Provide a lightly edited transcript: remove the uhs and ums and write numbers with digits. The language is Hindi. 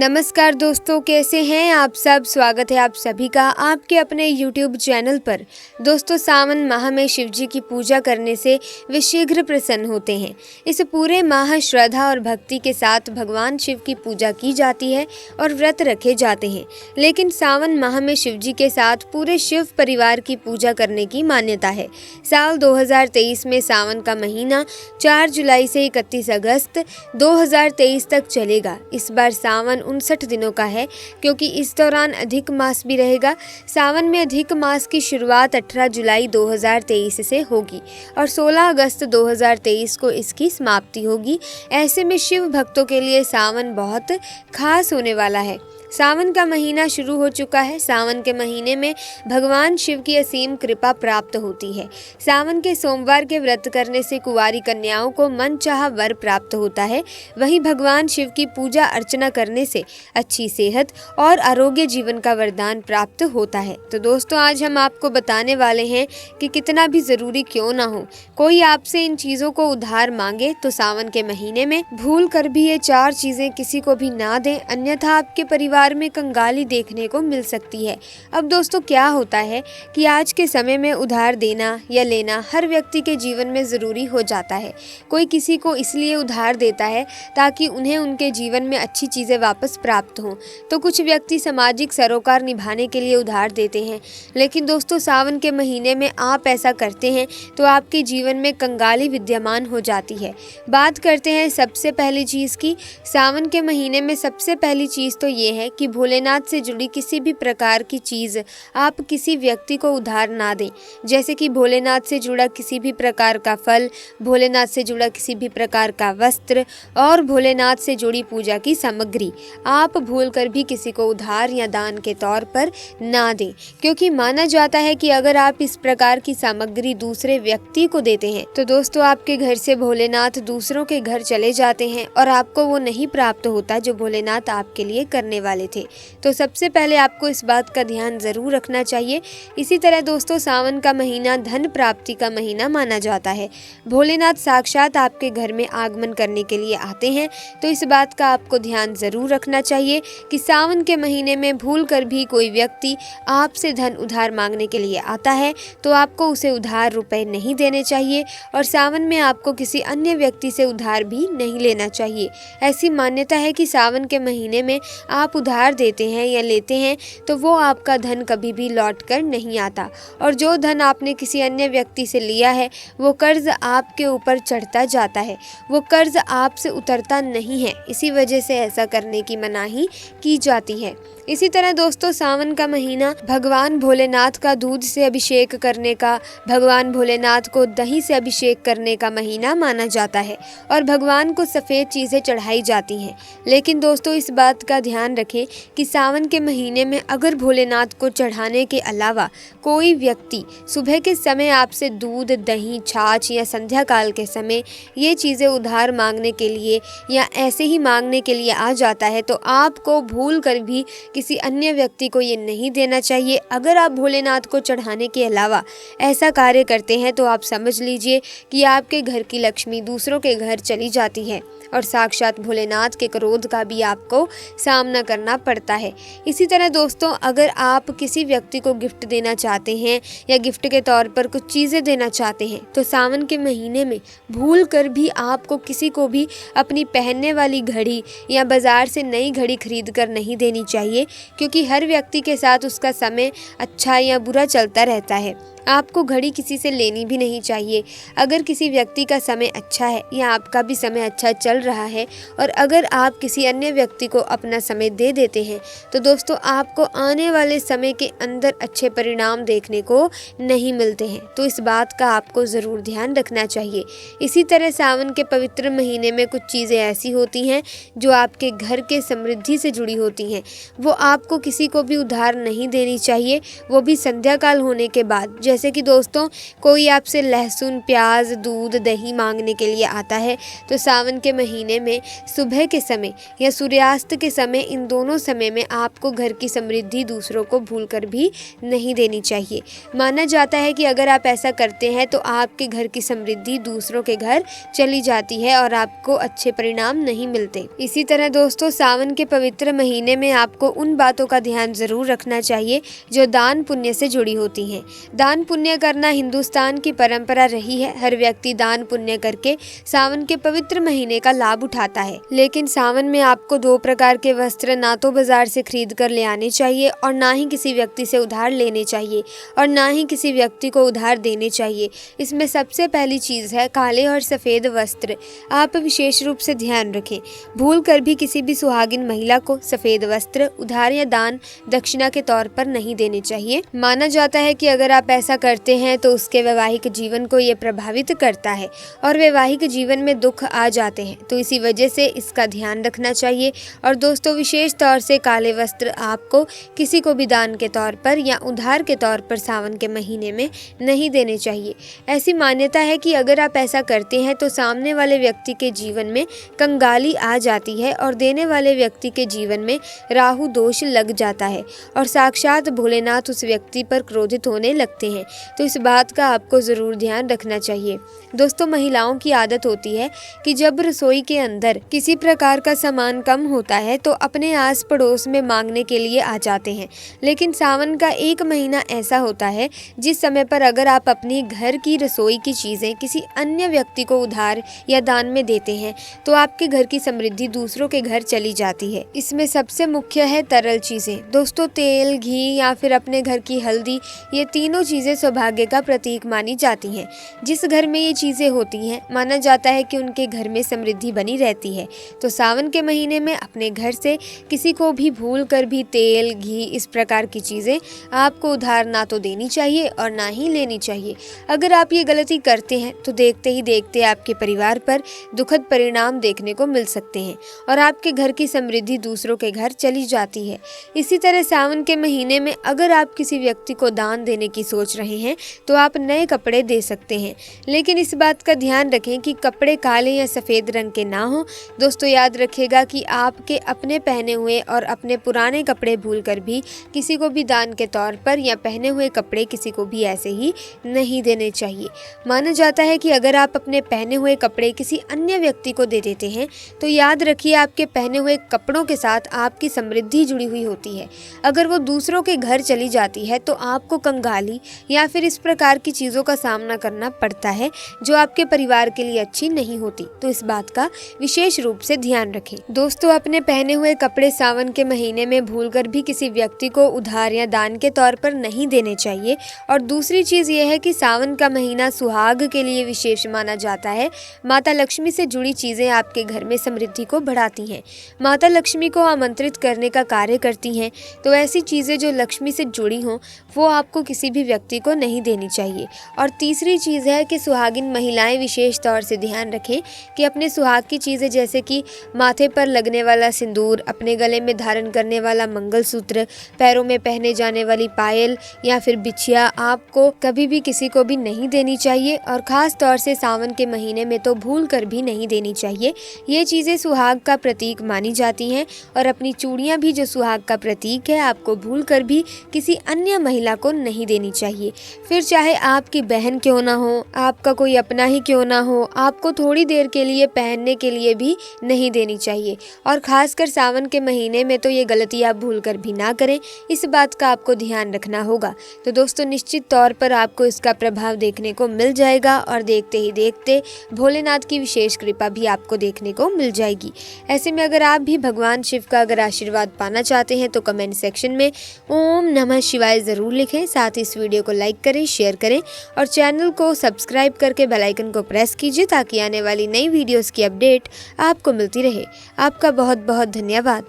नमस्कार दोस्तों, कैसे हैं आप सब। स्वागत है आप सभी का आपके अपने YouTube चैनल पर। दोस्तों, सावन माह में शिव जी की पूजा करने से वे शीघ्र प्रसन्न होते हैं। इस पूरे माह श्रद्धा और भक्ति के साथ भगवान शिव की पूजा की जाती है और व्रत रखे जाते हैं। लेकिन सावन माह में शिव जी के साथ पूरे शिव परिवार की पूजा करने की मान्यता है। साल 2023 में सावन का महीना 4 जुलाई से 31 अगस्त 2023 तक चलेगा। इस बार सावन 59 दिनों का है, क्योंकि इस दौरान अधिक मास भी रहेगा। सावन में अधिक मास की शुरुआत 18 जुलाई 2023 से होगी और 16 अगस्त 2023 को इसकी समाप्ति होगी। ऐसे में शिव भक्तों के लिए सावन बहुत खास होने वाला है। सावन का महीना शुरू हो चुका है। सावन के महीने में भगवान शिव की असीम कृपा प्राप्त होती है। सावन के सोमवार के व्रत करने से कुंवारी कन्याओं को मनचाहा वर प्राप्त होता है। वहीं भगवान शिव की पूजा अर्चना करने से अच्छी सेहत और आरोग्य जीवन का वरदान प्राप्त होता है। तो दोस्तों, आज हम आपको बताने वाले हैं कि कितना भी जरूरी क्यों ना हो, कोई आपसे इन चीजों को उधार मांगे तो सावन के महीने में भूल कर भी ये 4 चीजें किसी को भी ना दें, अन्यथा आपके परिवार में कंगाली देखने को मिल सकती है। अब दोस्तों, क्या होता है कि आज के समय में उधार देना या लेना हर व्यक्ति के जीवन में ज़रूरी हो जाता है। कोई किसी को इसलिए उधार देता है ताकि उन्हें उनके जीवन में अच्छी चीज़ें वापस प्राप्त हों, तो कुछ व्यक्ति सामाजिक सरोकार निभाने के लिए उधार देते हैं। लेकिन दोस्तों, सावन के महीने में आप ऐसा करते हैं तो आपके जीवन में कंगाली विद्यमान हो जाती है। बात करते हैं सबसे पहली चीज़ की। सावन के महीने में सबसे पहली चीज़ तो ये है कि भोलेनाथ से जुड़ी किसी भी प्रकार की चीज़ आप किसी व्यक्ति को उधार ना दें। जैसे कि भोलेनाथ से जुड़ा किसी भी प्रकार का फल, भोलेनाथ से जुड़ा किसी भी प्रकार का वस्त्र और भोलेनाथ से जुड़ी पूजा की सामग्री आप भूलकर भी किसी को उधार या दान के तौर पर ना दें, क्योंकि माना जाता है कि अगर आप इस प्रकार की सामग्री दूसरे व्यक्ति को देते हैं तो दोस्तों, आपके घर से भोलेनाथ दूसरों के घर चले जाते हैं और आपको वो नहीं प्राप्त होता जो भोलेनाथ आपके लिए करने वाले थे। तो सबसे पहले आपको इस बात का ध्यान जरूर रखना चाहिए। इसी तरह दोस्तों, सावन का महीना धन प्राप्ति का महीना माना जाता है। भोलेनाथ साक्षात आपके घर में आगमन करने के लिए आते हैं, तो इस बात का आपको ध्यान जरूर रखना चाहिए कि सावन के महीने में भूल कर भी कोई व्यक्ति आपसे धन उधार मांगने के लिए आता है तो आपको उसे उधार रुपए नहीं देने चाहिए और सावन में आपको किसी अन्य व्यक्ति से उधार भी नहीं लेना चाहिए। ऐसी मान्यता है कि सावन के महीने में आप उधार देते हैं या लेते हैं तो वो आपका धन कभी भी लौट कर नहीं आता, और जो धन आपने किसी अन्य व्यक्ति से लिया है वो कर्ज आपके ऊपर चढ़ता जाता है, वो कर्ज आपसे उतरता नहीं है। इसी वजह से ऐसा करने की मनाही की जाती है। इसी तरह दोस्तों, सावन का महीना भगवान भोलेनाथ का दूध से अभिषेक करने का, भगवान भोलेनाथ को दही से अभिषेक करने का महीना माना जाता है और भगवान को सफ़ेद चीज़ें चढ़ाई जाती हैं। लेकिन दोस्तों, इस बात का ध्यान रखें कि सावन के महीने में अगर भोलेनाथ को चढ़ाने के अलावा कोई व्यक्ति सुबह के समय आपसे दूध, दही, छाछ या संध्या काल के समय ये चीज़ें उधार मांगने के लिए या ऐसे ही मांगने के लिए आ जाता है तो आपको भूल कर भी किसी अन्य व्यक्ति को ये नहीं देना चाहिए। अगर आप भोलेनाथ को चढ़ाने के अलावा ऐसा कार्य करते हैं तो आप समझ लीजिए कि आपके घर की लक्ष्मी दूसरों के घर चली जाती है और साक्षात भोलेनाथ के क्रोध का भी आपको सामना करना पड़ता है। इसी तरह दोस्तों, अगर आप किसी व्यक्ति को गिफ्ट देना चाहते हैं या गिफ्ट के तौर पर कुछ चीज़ें देना चाहते हैं तो सावन के महीने में भूल कर भी आपको किसी को भी अपनी पहनने वाली घड़ी या बाज़ार से नई घड़ी खरीद कर नहीं देनी चाहिए, क्योंकि हर व्यक्ति के साथ उसका समय अच्छा या बुरा चलता रहता है। आपको घड़ी किसी से लेनी भी नहीं चाहिए। अगर किसी व्यक्ति का समय अच्छा है या आपका भी समय अच्छा चल रहा है और अगर आप किसी अन्य व्यक्ति को अपना समय दे देते हैं तो दोस्तों, आपको आने वाले समय के अंदर अच्छे परिणाम देखने को नहीं मिलते हैं। तो इस बात का आपको ज़रूर ध्यान रखना चाहिए। इसी तरह सावन के पवित्र महीने में कुछ चीज़ें ऐसी होती हैं जो आपके घर के समृद्धि से जुड़ी होती हैं, वो आपको किसी को भी उधार नहीं देनी चाहिए, वो भी संध्या काल होने के बाद। जैसे कि दोस्तों कोई आपसे लहसुन, प्याज, दूध, दही मांगने के लिए आता है तो सावन के महीने में सुबह के समय या सूर्यास्त के समय, इन दोनों समय में आपको घर की समृद्धि दूसरों को भूलकर भी नहीं देनी चाहिए। माना जाता है कि अगर आप ऐसा करते हैं तो आपके घर की समृद्धि दूसरों के घर चली जाती है और आपको अच्छे परिणाम नहीं मिलते। इसी तरह दोस्तों सावन के पवित्र महीने में आपको उन बातों का ध्यान जरूर रखना चाहिए जो दान पुण्य से जुड़ी होती हैं। दान पुण्य करना हिंदुस्तान की परंपरा रही है। हर व्यक्ति दान पुण्य करके सावन के पवित्र महीने का लाभ उठाता है। लेकिन सावन में आपको 2 प्रकार के वस्त्र ना तो बाजार से खरीद कर ले आने चाहिए और ना ही किसी व्यक्ति से उधार लेने चाहिए और ना ही किसी व्यक्ति को उधार देने चाहिए। इसमें सबसे पहली चीज़ है काले और सफ़ेद वस्त्र। आप विशेष रूप से ध्यान रखें, भूल कर भी किसी भी सुहागिन महिला को सफ़ेद वस्त्र उधार या दान दक्षिणा के तौर पर नहीं देने चाहिए। माना जाता है कि अगर आप ऐसा करते हैं तो उसके वैवाहिक जीवन को ये प्रभावित करता है और वैवाहिक जीवन में दुख आ जाते हैं। तो इसी वजह से इसका ध्यान रखना चाहिए। और दोस्तों विशेष तौर से काले वस्त्र आपको किसी को भी दान के तौर पर या उधार के तौर पर सावन के महीने में नहीं देने चाहिए। ऐसी मान्यता है कि अगर आप ऐसा करते हैं तो सामने वाले व्यक्ति के जीवन में कंगाली आ जाती है और देने वाले व्यक्ति के जीवन में राहु दोष लग जाता है और साक्षात भोलेनाथ उस व्यक्ति पर क्रोधित होने लगते हैं। तो इस बात का आपको ज़रूर ध्यान रखना चाहिए। दोस्तों महिलाओं की आदत होती है कि जब रसोई के अंदर किसी प्रकार का सामान कम होता है तो अपने आस पड़ोस में मांगने के लिए आ जाते हैं। लेकिन सावन का 1 महीना ऐसा होता है जिस समय पर अगर आप अपनी घर की रसोई की चीज़ें किसी अन्य व्यक्ति को उधार या दान में देते हैं तो आपके घर की समृद्धि दूसरों के घर चली जाती है। इसमें सबसे मुख्य है तरल चीज़ें। दोस्तों तेल, घी या फिर अपने घर की हल्दी, ये तीनों चीज़ें सौभाग्य का प्रतीक मानी जाती हैं। जिस घर में ये चीज़ें होती हैं माना जाता है कि उनके घर में समृद्धि बनी रहती है। तो सावन के महीने में अपने घर से किसी को भी भूल कर भी तेल, घी, इस प्रकार की चीज़ें आपको उधार ना तो देनी चाहिए और ना ही लेनी चाहिए। अगर आप ये गलती करते हैं तो देखते ही देखते आपके परिवार पर दुखद परिणाम देखने को मिल सकते हैं और आपके घर की समृद्धि दूसरों के घर चली जाती है। इसी तरह सावन के महीने में अगर आप किसी व्यक्ति को दान देने की सोच रहे हैं तो आप नए कपड़े दे सकते हैं। लेकिन इस बात का ध्यान रखें कि कपड़े काले या सफ़ेद रंग के ना हो। दोस्तों याद रखिएगा कि आपके अपने पहने हुए और अपने पुराने कपड़े भूलकर भी किसी को भी दान के तौर पर या पहने हुए कपड़े किसी को भी ऐसे ही नहीं देने चाहिए। माना जाता है कि अगर आप अपने पहने हुए कपड़े किसी अन्य व्यक्ति को दे देते हैं तो याद रखिए आपके पहने हुए कपड़ों के साथ आपकी समृद्धि जुड़ी हुई होती है। अगर वो दूसरों के घर चली जाती है तो आपको कंगाली या फिर इस प्रकार की चीज़ों का सामना करना पड़ता है जो आपके परिवार के लिए अच्छी नहीं होती। तो इस बात का विशेष रूप से ध्यान रखें। दोस्तों अपने पहने हुए कपड़े सावन के महीने में भूलकर भी किसी व्यक्ति को उधार या दान के तौर पर नहीं देने चाहिए। और दूसरी चीज़ ये है कि सावन का महीना सुहाग के लिए विशेष माना जाता है। माता लक्ष्मी से जुड़ी चीज़ें आपके घर में समृद्धि को बढ़ाती हैं, माता लक्ष्मी को आमंत्रित करने का कार्य करती हैं। तो ऐसी चीज़ें जो लक्ष्मी से जुड़ी हों वो आपको किसी भी व्यक्ति को नहीं देनी चाहिए। और तीसरी चीज़ है कि सुहागिन महिलाएं विशेष तौर से ध्यान रखें कि अपने सुहाग की चीज़ें जैसे कि माथे पर लगने वाला सिंदूर, अपने गले में धारण करने वाला मंगलसूत्र, पैरों में पहने जाने वाली पायल या फिर बिछिया आपको कभी भी किसी को भी नहीं देनी चाहिए। और ख़ास तौर से सावन के महीने में तो भूल कर भी नहीं देनी चाहिए। ये चीज़ें सुहाग का प्रतीक मानी जाती हैं। और अपनी चूड़ियाँ भी जो सुहाग का प्रतीक है आपको भूल कर भी किसी अन्य महिला को नहीं देनी चाहिए। फिर चाहे आपकी बहन क्यों ना हो, आपका कोई अपना ही क्यों ना हो, आपको थोड़ी देर के लिए पहनने के लिए भी नहीं देनी चाहिए। और ख़ासकर सावन के महीने में तो ये गलती आप भूल कर भी ना करें, इस बात का आपको ध्यान रखना होगा। तो दोस्तों निश्चित तौर पर आपको इसका प्रभाव देखने को मिल जाएगा और देखते ही देखते भोलेनाथ की विशेष कृपा भी आपको देखने को मिल जाएगी। ऐसे में अगर आप भी भगवान शिव का अगर आशीर्वाद पाना चाहते हैं तो कमेंट सेक्शन में ओम नमः शिवाय ज़रूर लिखें। साथ ही इस वीडियो को लाइक करें, शेयर करें और चैनल को सब्सक्राइब करके बेल आइकन को प्रेस कीजिए ताकि आने वाली नई वीडियोस की अपडेट आपको मिलती रहे। आपका बहुत बहुत धन्यवाद।